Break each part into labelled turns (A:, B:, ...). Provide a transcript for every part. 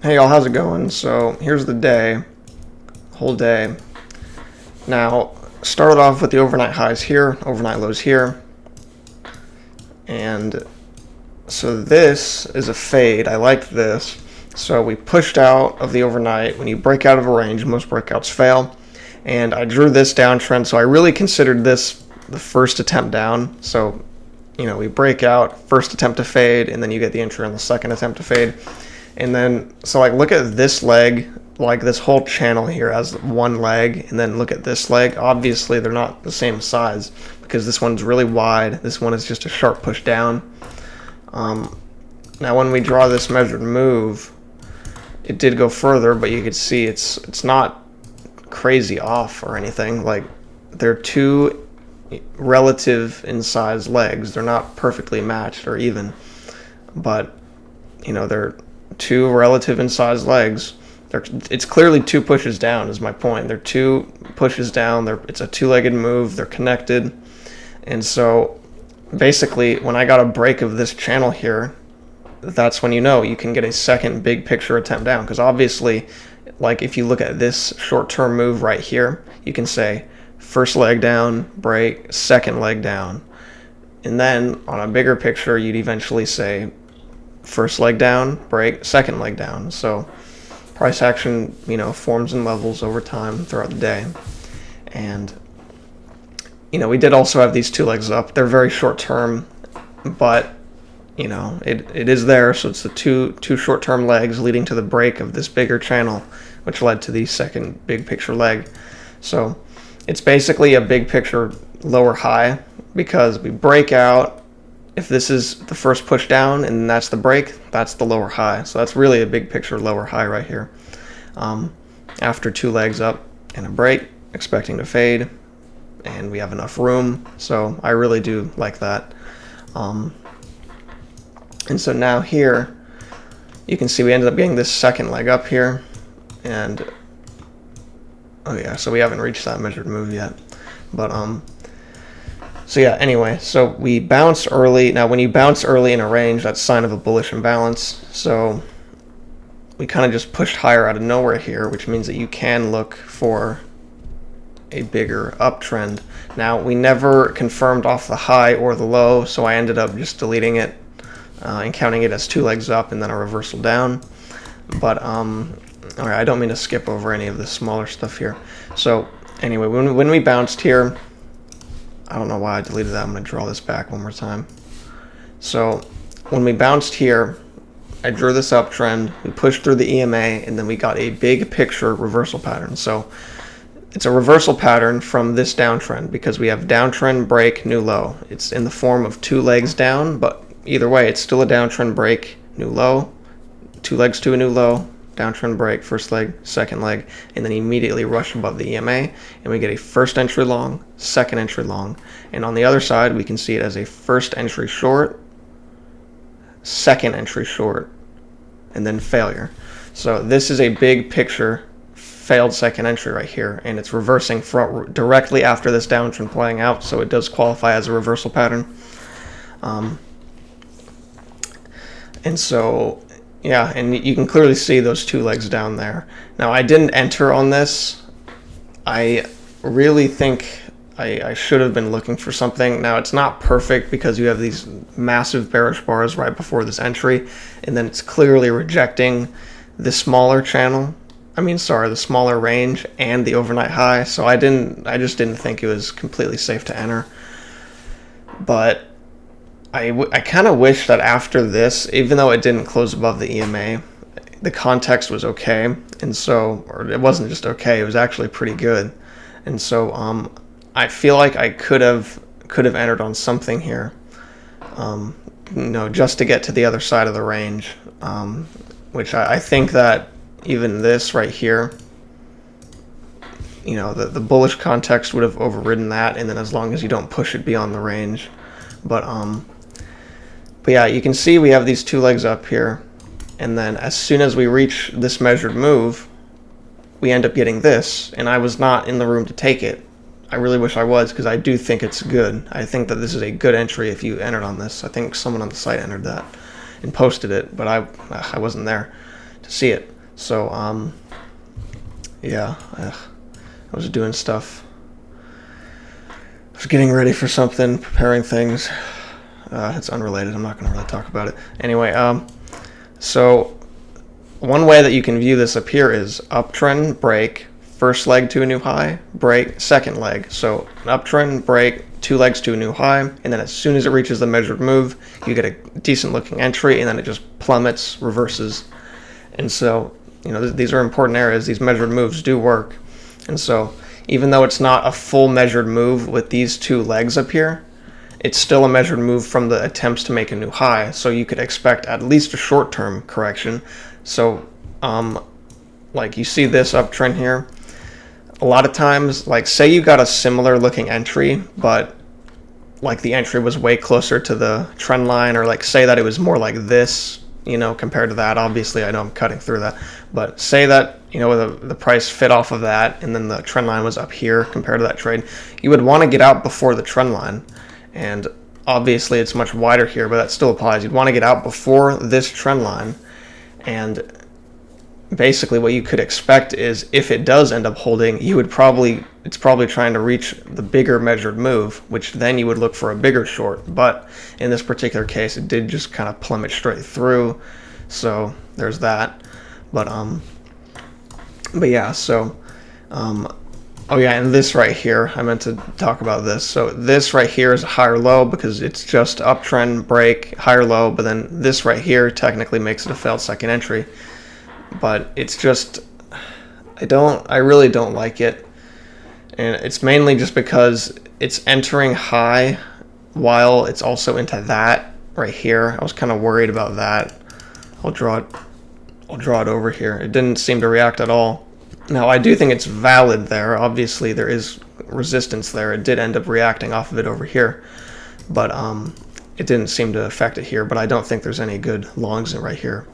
A: Hey y'all, how's it going? So here's the day, whole day. Now, started off with the overnight highs here, overnight lows here. And so this is a fade. I like this. So we pushed out of the overnight. When you break out of a range, most breakouts fail. And I drew this downtrend, so I really considered this the first attempt down. So, we break out, first attempt to fade, and then you get the entry on the second attempt to fade. And then, so like look at this leg, like this whole channel here as one leg, and then look at this leg. Obviously, they're not the same size because this one's really wide. This one is just a sharp push down. Now, when we draw this measured move, it did go further, but you could see it's not crazy off or anything. Like, they're two relative in size legs. They're not perfectly matched or even, but they're two relative in size legs. It's clearly two pushes down is my point. They're two pushes down. It's a two-legged move. They're connected. And so basically when I got a break of this channel here, that's when you can get a second big picture attempt down. Because obviously, like if you look at this short-term move right here, you can say first leg down, break, second leg down. And then on a bigger picture, you'd eventually say first leg down, break, second leg down. So price action, forms and levels over time throughout the day. And, we did also have these two legs up. They're very short term, but, it is there. So it's the two short term legs leading to the break of this bigger channel, which led to the second big picture leg. So it's basically a big picture lower high because we break out. If this is the first push down and that's the break, that's the lower high. So that's really a big picture lower high right here. After two legs up and a break, expecting to fade, and we have enough room. So I really do like that. And so now here, you can see we ended up getting this second leg up here. And, oh yeah, so we haven't reached that measured move yet. But, so yeah, anyway, so we bounced early. Now, when you bounce early in a range, that's a sign of a bullish imbalance. So we kind of just pushed higher out of nowhere here, which means that you can look for a bigger uptrend. Now, we never confirmed off the high or the low, so I ended up just deleting it and counting it as two legs up and then a reversal down. But, all right, I don't mean to skip over any of the smaller stuff here. So anyway, when we bounced here, I don't know why I deleted that. I'm going to draw this back one more time. So when we bounced here, I drew this uptrend. We pushed through the EMA, and then we got a big picture reversal pattern. So it's a reversal pattern from this downtrend because we have downtrend, break, new low. It's in the form of two legs down, but either way, it's still a downtrend, break, new low, two legs to a new low, downtrend break, first leg, second leg, and then immediately rush above the EMA, and we get a first entry long, second entry long, and on the other side, we can see it as a first entry short, second entry short, and then failure. So this is a big picture failed second entry right here, and it's reversing directly after this downtrend playing out, so it does qualify as a reversal pattern. And so yeah, and you can clearly see those two legs down there. Now, I didn't enter on this. I really think I should have been looking for something. Now, it's not perfect because you have these massive bearish bars right before this entry, and then it's clearly rejecting the smaller channel. The smaller range and the overnight high. So I just didn't think it was completely safe to enter. But I kind of wish that after this, even though it didn't close above the EMA, the context was okay, and so, or it wasn't just okay, it was actually pretty good, and so I feel like I could have entered on something here, just to get to the other side of the range, which I think that even this right here, the bullish context would have overridden that, and then as long as you don't push it beyond the range, but yeah, you can see we have these two legs up here, and then as soon as we reach this measured move, we end up getting this, and I was not in the room to take it. I really wish I was, because I do think it's good. I think that this is a good entry if you entered on this. I think someone on the site entered that and posted it, but I wasn't there to see it. So yeah, I was doing stuff. I was getting ready for something, preparing things. It's unrelated. I'm not going to really talk about it. Anyway, so one way that you can view this up here is uptrend, break, first leg to a new high, break, second leg. So an uptrend, break, 2 legs to a new high, and then as soon as it reaches the measured move, you get a decent looking entry, and then it just plummets, reverses. And so, you know, these are important areas. These measured moves do work. And so even though it's not a full measured move with these 2 legs up here, it's still a measured move from the attempts to make a new high. So you could expect at least a short-term correction. So, like you see this uptrend here, a lot of times, like say you got a similar looking entry, but like the entry was way closer to the trend line, or like say that it was more like this, you know, compared to that. Obviously, I know I'm cutting through that, but say that, you know, the price fit off of that, and then the trend line was up here compared to that trade, you would want to get out before the trend line. And obviously it's much wider here, but that still applies. You'd want to get out before this trend line, and basically what you could expect is if it does end up holding, it's probably trying to reach the bigger measured move, which then you would look for a bigger short. But in this particular case, it did just kind of plummet straight through, so there's that. But yeah, so oh yeah, and this right here, I meant to talk about this. So this right here is a higher low because it's just uptrend, break, higher low, but then this right here technically makes it a failed second entry. But it's just, I really don't like it. And it's mainly just because it's entering high while it's also into that right here. I was kind of worried about that. I'll draw it over here. It didn't seem to react at all. Now, I do think it's valid there. Obviously, there is resistance there. It did end up reacting off of it over here, but it didn't seem to affect it here. But I don't think there's any good longs in right here.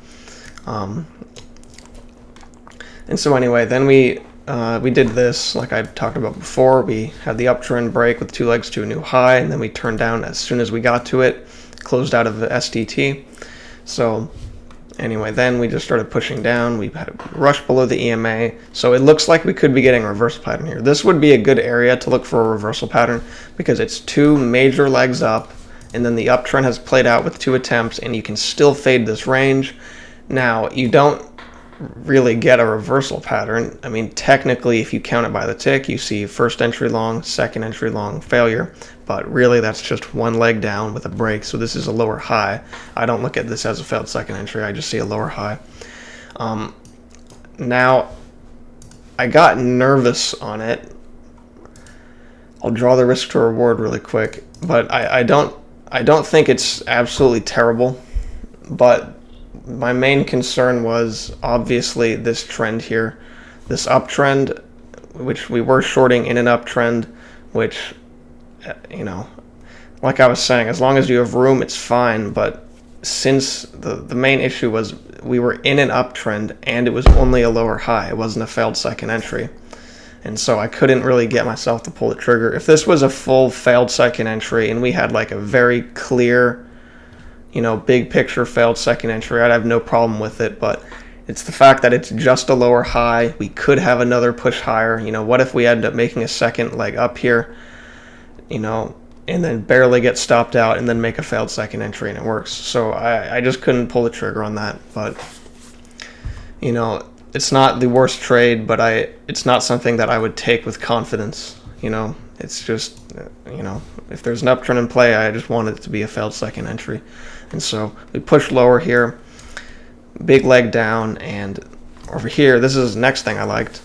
A: And so anyway, then we did this like I talked about before. We had the uptrend break with 2 legs to a new high, and then we turned down as soon as we got to it, closed out of the SDT. So anyway, then we just started pushing down. We had a rush below the EMA, so it looks like we could be getting a reversal pattern here. This would be a good area to look for a reversal pattern because it's 2 major legs up, and then the uptrend has played out with 2 attempts, and you can still fade this range. Now, you don't really get a reversal pattern. I mean, technically, if you count it by the tick, you see first entry long, second entry long, failure, but really that's just 1 leg down with a break, so this is a lower high. I don't look at this as a failed second entry, I just see a lower high. Now, I got nervous on it. I'll draw the risk to reward really quick, but I don't think it's absolutely terrible, but my main concern was obviously this trend here, this uptrend, which we were shorting in an uptrend, which, you know, like I was saying, as long as you have room, it's fine. But since the main issue was we were in an uptrend and it was only a lower high, it wasn't a failed second entry. And so I couldn't really get myself to pull the trigger. If this was a full failed second entry and we had like a very clear, you know, big picture failed second entry, I'd have no problem with it. But it's the fact that it's just a lower high. We could have another push higher. You know, what if we end up making a second leg up here, you know, and then barely get stopped out and then make a failed second entry and it works? So I just couldn't pull the trigger on that. But, you know, it's not the worst trade, but it's not something that I would take with confidence. You know, it's just, you know, if there's an uptrend in play, I just want it to be a failed second entry. And so we push lower here, big leg down, and over here, this is the next thing I liked.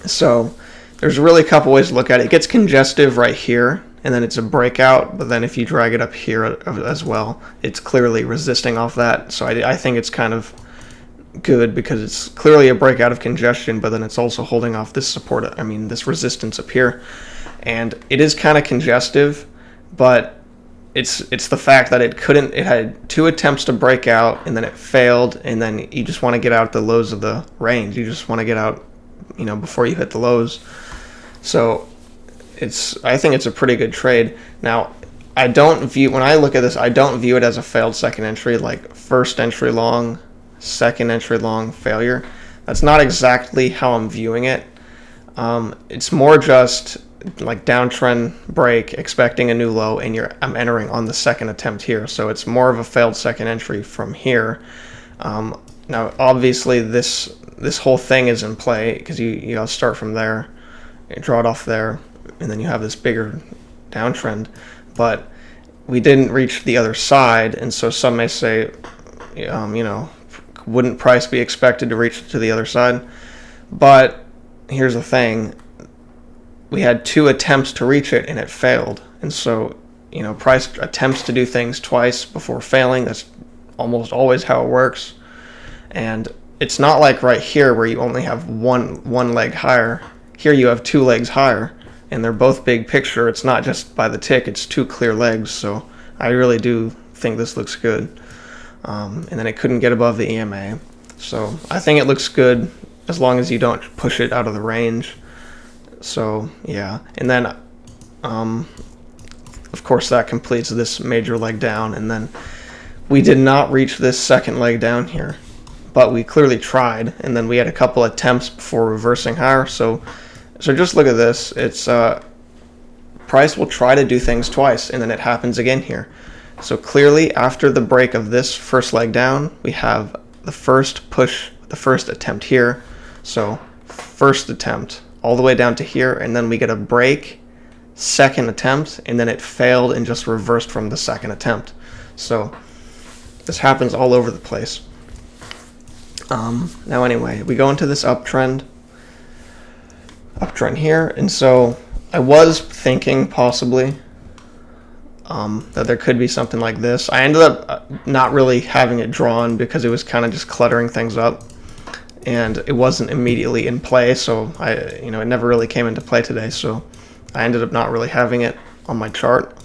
A: So there's really a couple ways to look at it. It gets congestive right here, and then it's a breakout, but then if you drag it up here as well, it's clearly resisting off that. So I think it's kind of good because it's clearly a breakout of congestion, but then it's also holding off this support, this resistance up here. And it is kind of congestive, but it's the fact that it had 2 attempts to break out and then it failed, and then you just want to get out the lows of the range. You just want to get out, you know, before you hit the lows. So I think it's a pretty good trade. Now, when I look at this, I don't view it as a failed second entry, like first entry long, second entry long failure. That's not exactly how I'm viewing it. It's more just like downtrend break, expecting a new low, and I'm entering on the second attempt here. So it's more of a failed second entry from here. Now, obviously, this whole thing is in play because you gotta start from there, you draw it off there, and then you have this bigger downtrend. But we didn't reach the other side, and so some may say, wouldn't price be expected to reach to the other side? But here's the thing. We had 2 attempts to reach it, and it failed. And so, price attempts to do things twice before failing. That's almost always how it works. And it's not like right here where you only have one leg higher. Here you have 2 legs higher, and they're both big picture. It's not just by the tick, it's 2 clear legs. So I really do think this looks good. And then it couldn't get above the EMA. So I think it looks good as long as you don't push it out of the range. So yeah, and then of course that completes this major leg down, and then we did not reach this second leg down here, but we clearly tried, and then we had a couple attempts before reversing higher. So just look at this. It's price will try to do things twice, and then it happens again here. So clearly after the break of this first leg down, we have the first push, the first attempt here. So first attempt all the way down to here, and then we get a break, second attempt, and then it failed and just reversed from the second attempt. So this happens all over the place. Now anyway, we go into this uptrend here, and so I was thinking possibly that there could be something like this. I ended up not really having it drawn because it was kind of just cluttering things up, and it wasn't immediately in play, so it never really came into play today, so I ended up not really having it on my chart.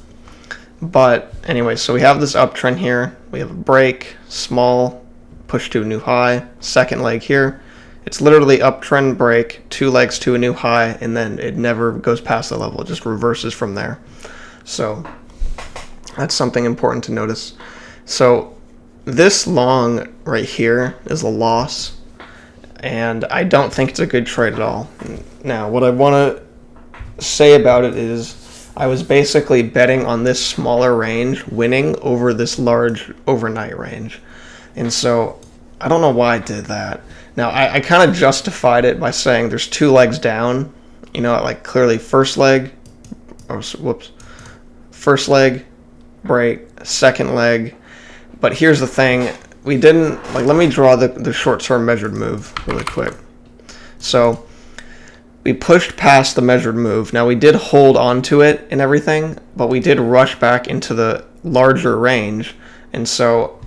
A: But anyway, so we have this uptrend here. We have a break, small push to a new high, second leg here. It's literally uptrend break, 2 legs to a new high, and then it never goes past the level. It just reverses from there. So that's something important to notice. So this long right here is a loss, and I don't think it's a good trade at all. Now, what I want to say about it is I was basically betting on this smaller range winning over this large overnight range. And so I don't know why I did that. Now, I kind of justified it by saying there's 2 legs down, like clearly first leg, first leg, break, second leg. But here's the thing. We didn't, let me draw the short-term measured move really quick. So we pushed past the measured move. Now we did hold on to it and everything, but we did rush back into the larger range. And so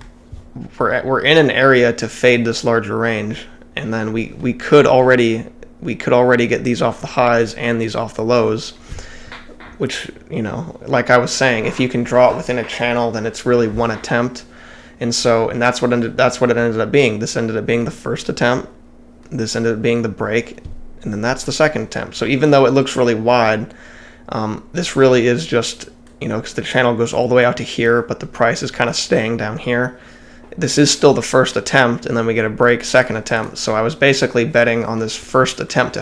A: we're in an area to fade this larger range. And then we could already get these off the highs and these off the lows, which, like I was saying, if you can draw it within a channel, then it's really one attempt. And that's what it ended up being. This ended up being the first attempt. This ended up being the break, and then that's the second attempt. So even though it looks really wide, this really is just, because the channel goes all the way out to here, but the price is kind of staying down here. This is still the first attempt, and then we get a break, second attempt. So I was basically betting on this first attempt to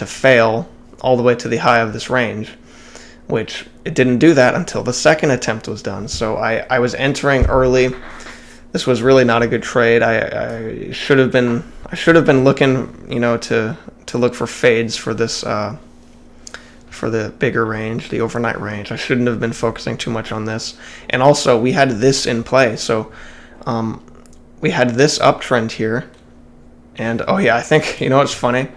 A: fail all the way to the high of this range, which it didn't do that until the second attempt was done. So I was entering early. This was really not a good trade. I should have been looking, to look for fades for this for the bigger range, the overnight range. I shouldn't have been focusing too much on this. And also, we had this in play. So we had this uptrend here. And, oh yeah, I think, it's funny.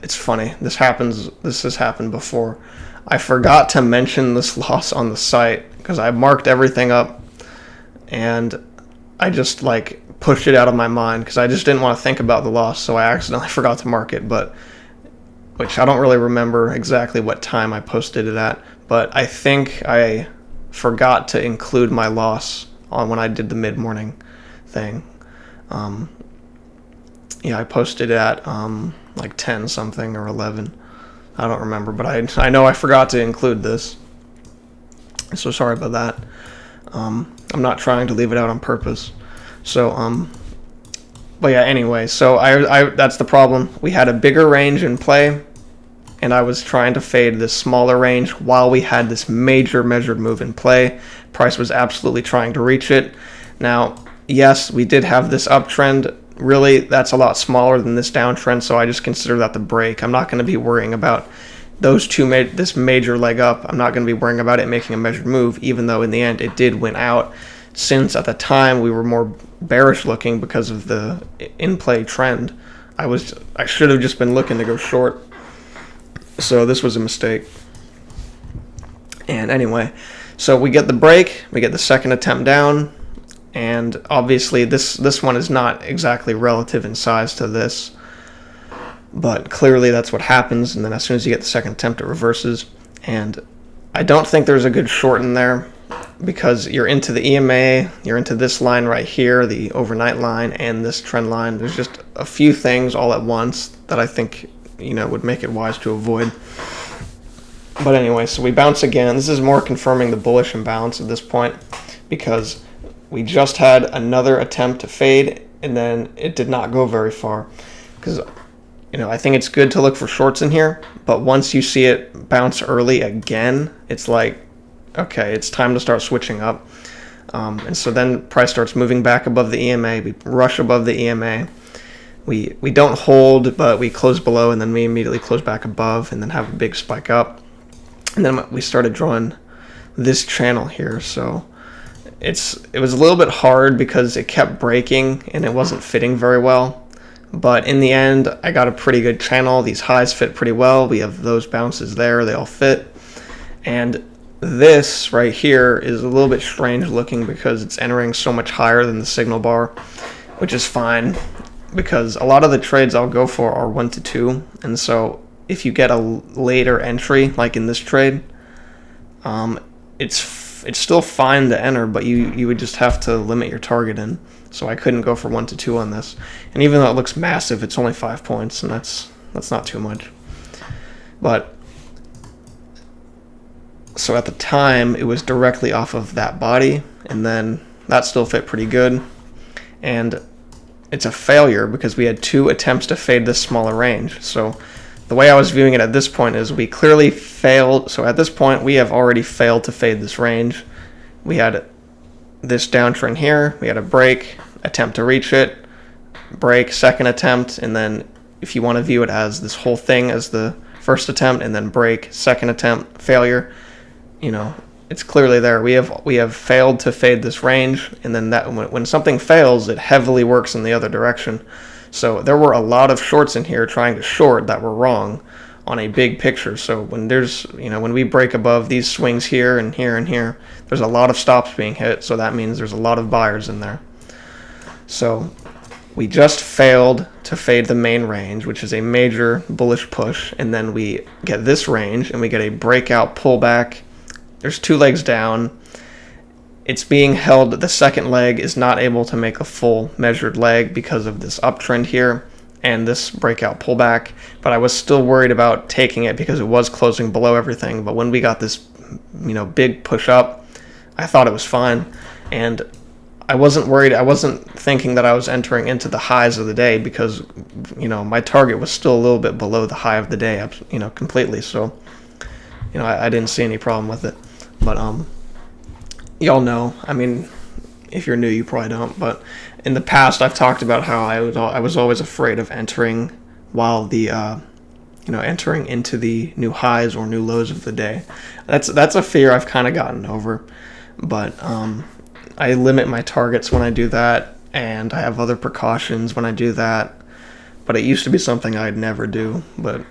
A: It's funny. This has happened before. I forgot to mention this loss on the site because I marked everything up, and I just pushed it out of my mind because I just didn't want to think about the loss, so I accidentally forgot to mark it, which I don't really remember exactly what time I posted it at, but I think I forgot to include my loss on when I did the mid-morning thing. I posted at 10 something or 11. I don't remember, but I know I forgot to include this. So sorry about that. I'm not trying to leave it out on purpose. So but yeah, anyway, so I that's the problem. We had a bigger range in play, and I was trying to fade this smaller range while we had this major measured move in play. Price was absolutely trying to reach it. Now, yes, we did have this uptrend. Really, that's a lot smaller than this downtrend, so I just consider that the break. I'm not going to be worrying about those two this major leg up. I'm not going to be worrying about it making a measured move, even though in the end it did win out, since at the time we were more bearish looking because of the in-play trend. I should have just been looking to go short. So this was a mistake. And anyway, so we get the break, we get the second attempt down, and obviously this one is not exactly relative in size to this, but clearly that's what happens. And then as soon as you get the second attempt, it reverses. And I don't think there's a good short in there, because you're into the EMA, you're into this line right here, the overnight line, and this trend line. There's just a few things all at once that I think, would make it wise to avoid. But anyway, so we bounce again. This is more confirming the bullish imbalance at this point, because we just had another attempt to fade, and then it did not go very far. Because, I think it's good to look for shorts in here, but once you see it bounce early again, it's like, okay, it's time to start switching up. And so then price starts moving back above the EMA. We rush above the EMA. We don't hold, but we close below, and then we immediately close back above, and then have a big spike up. And then we started drawing this channel here. So it was a little bit hard because it kept breaking and it wasn't fitting very well. But in the end, I got a pretty good channel. These highs fit pretty well. We have those bounces there. They all fit. And this right here is a little bit strange looking because it's entering so much higher than the signal bar, which is fine, because a lot of the trades I'll go for are 1 to 2. And so if you get a later entry, like in this trade, it's still fine to enter, but you would just have to limit your target in. So I couldn't go for 1 to 2 on this. And even though it looks massive, it's only 5 points, and that's not too much. But so at the time, it was directly off of that body, and then that still fit pretty good. And it's a failure because we had 2 attempts to fade this smaller range. So the way I was viewing it at this point is we clearly failed. So at this point, we have already failed to fade this range. We had this downtrend here. We had a break, attempt to reach it, break, second attempt, and then if you want to view it as this whole thing as the first attempt, and then break, second attempt, failure, it's clearly there. We have failed to fade this range, and then that when something fails, it heavily works in the other direction. So there were a lot of shorts in here trying to short that were wrong on a big picture. So when when we break above these swings here and here and here, there's a lot of stops being hit. So that means there's a lot of buyers in there. So we just failed to fade the main range, which is a major bullish push, and then we get this range and we get a breakout pullback. There's 2 legs down. It's being held. The second leg is not able to make a full measured leg because of this uptrend here and this breakout pullback. But I was still worried about taking it because it was closing below everything. But when we got this, big push up, I thought it was fine. And I wasn't worried. I wasn't thinking that I was entering into the highs of the day because, my target was still a little bit below the high of the day, completely. So, I didn't see any problem with it. But, y'all know, if you're new, you probably don't, but in the past, I've talked about how I was always afraid of entering while the, entering into the new highs or new lows of the day. That's a fear I've kind of gotten over, but I limit my targets when I do that, and I have other precautions when I do that, but it used to be something I'd never do, but,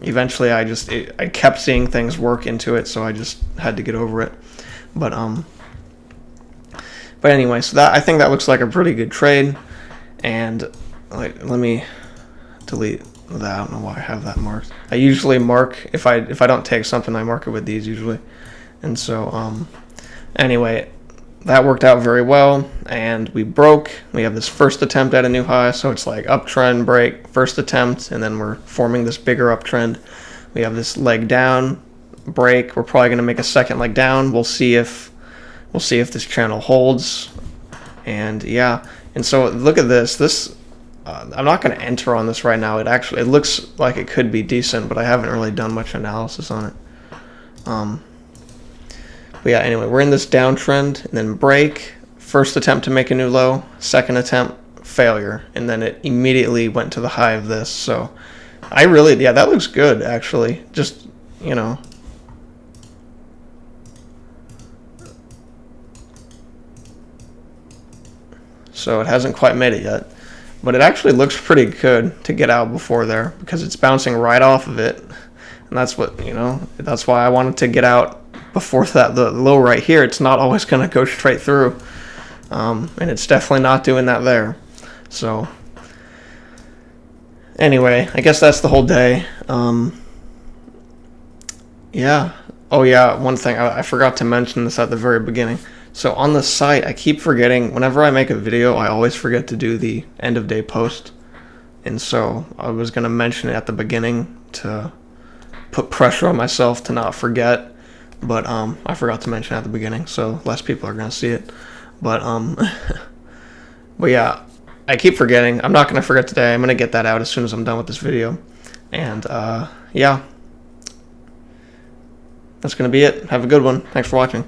A: eventually I kept seeing things work into it, so I just had to get over it. But anyway, so I think that looks like a pretty good trade. And let me delete that. I don't know why I have that marked. I usually mark if I don't take something, I mark it with these usually. And so anyway, that worked out very well, and we broke. We have this first attempt at a new high, so it's like uptrend, break, first attempt, and then we're forming this bigger uptrend. We have this leg down, break. We're probably going to make a second leg down. We'll see if We'll see if this channel holds. And yeah, and so look at this. I'm not going to enter on this right now. It looks like it could be decent, but I haven't really done much analysis on it. But yeah, anyway, we're in this downtrend, and then break. First attempt to make a new low, second attempt, failure, and then it immediately went to the high of this. So yeah, that looks good actually. Just, you know, so it hasn't quite made it yet, but it actually looks pretty good to get out before there because it's bouncing right off of it, and that's what, you know, that's why I wanted to get out before that. The low right here, it's not always going to go straight through, and it's definitely not doing that there. So anyway, I guess that's the whole day. Yeah. Oh yeah, one thing I forgot to mention this at the very beginning. So on the site, I keep forgetting, whenever I make a video, I always forget to do the end of day post. And so I was going to mention it at the beginning to put pressure on myself to not forget. But I forgot to mention it at the beginning, so less people are going to see it. But but yeah, I keep forgetting. I'm not going to forget today. I'm going to get that out as soon as I'm done with this video. And yeah, that's going to be it. Have a good one. Thanks for watching.